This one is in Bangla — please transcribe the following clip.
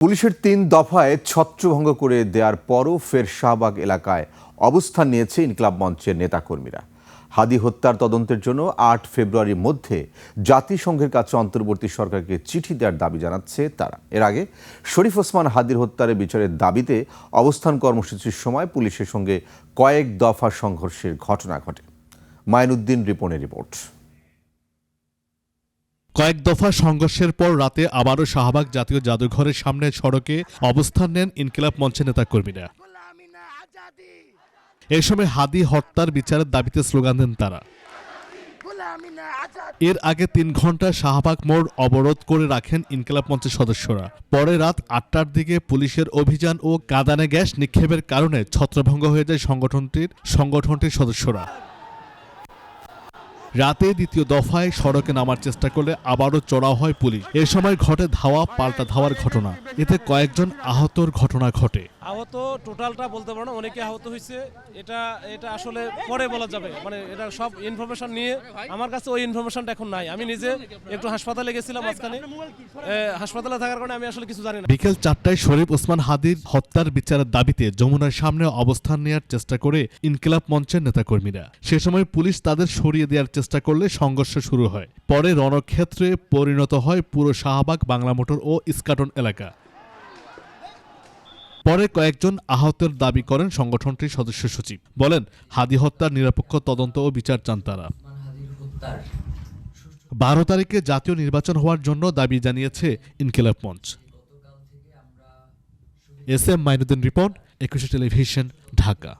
পুলিশের ৩ দফায় ছত্রভঙ্গ করে দেওয়ার পরও ফের শাহবাগ এলাকায় অবস্থান নিয়েছে ইনকিলাব মঞ্চের নেতাকর্মীরা। হাদি হত্যার তদন্তের জন্য ৮ ফেব্রুয়ারির মধ্যে জাতিসংঘের কাছে অন্তর্বর্তী সরকারকে চিঠি দেওয়ার দাবি জানাচ্ছে তারা। এর আগে শরীফ ওসমান হাদির হত্যার বিচারের দাবিতে অবস্থান কর্মসূচির সময় পুলিশের সঙ্গে কয়েক দফা সংঘর্ষের ঘটনা ঘটে। মাইনুদ্দিন রিপনের রিপোর্ট। কয়েক দফা সংঘর্ষের পর রাতে আবারও শাহবাগ জাতীয় জাদুঘরের সামনে সড়কে অবস্থান নেন ইনকিলাব মঞ্চের নেতাকর্মীরা। এই সময় হাদি হত্যার বিচারের দাবিতে স্লোগান দেন তারা। এর আগে ৩ ঘন্টা শাহবাগ মোড় অবরোধ করে রাখেন ইনকিলাব মঞ্চের সদস্যরা। পরে রাত ৮টার দিকে পুলিশের অভিযান ও কাঁদানে গ্যাস নিক্ষেপের কারণে ছত্রভঙ্গ হয়ে যায় সংগঠনটির সদস্যরা। রাতে দ্বিতীয় দফায় সড়কে নামার চেষ্টা করলে আবারও চড়াও হয় পুলিশ। এ সময় ঘটে ধাওয়া পাল্টা ধাওয়ার ঘটনা। এতে কয়েকজন আহতর ঘটনা ঘটে। আহত টোটালটা বলতে পারো না, অনেকে আহত হয়েছে। এটা আসলে পরে বলা যাবে, মানে এটা সব ইনফরমেশন নিয়ে আমার কাছে ওই ইনফরমেশনটা এখন নাই। আমি নিজে একটু হাসপাতালে গেছিলাম, মাঝখানে হাসপাতালে থাকার কারণে আমি আসলে কিছু জানি না। বিকেল ৪টায় শরীফ ওসমান হাদির হত্যার বিচারের দাবিতে যমুনার সামনে অবস্থান নেওয়ার চেষ্টা করে ইনকিলাব মঞ্চের নেতাকর্মীরা। সে সময় পুলিশ তাদের সরিয়ে দেওয়ার চেষ্টা করলে সংঘর্ষ শুরু হয়। পরে রণক্ষেত্রে পরিণত হয় পুরো শাহবাগ, বাংলা মোটর ও ইস্কাটন এলাকা। পরে কয়েকজন আহতের দাবি করেন সংগঠনটির সদস্য সচিব। বলেন, হাদি হত্যার নিরপেক্ষ তদন্ত ও বিচার চান তারা। ১২ তারিখে জাতীয় নির্বাচন হওয়ার জন্য দাবি জানিয়েছে Inqilab Mancha. S M Mainuddin Ripon, ২১ television, Dhaka.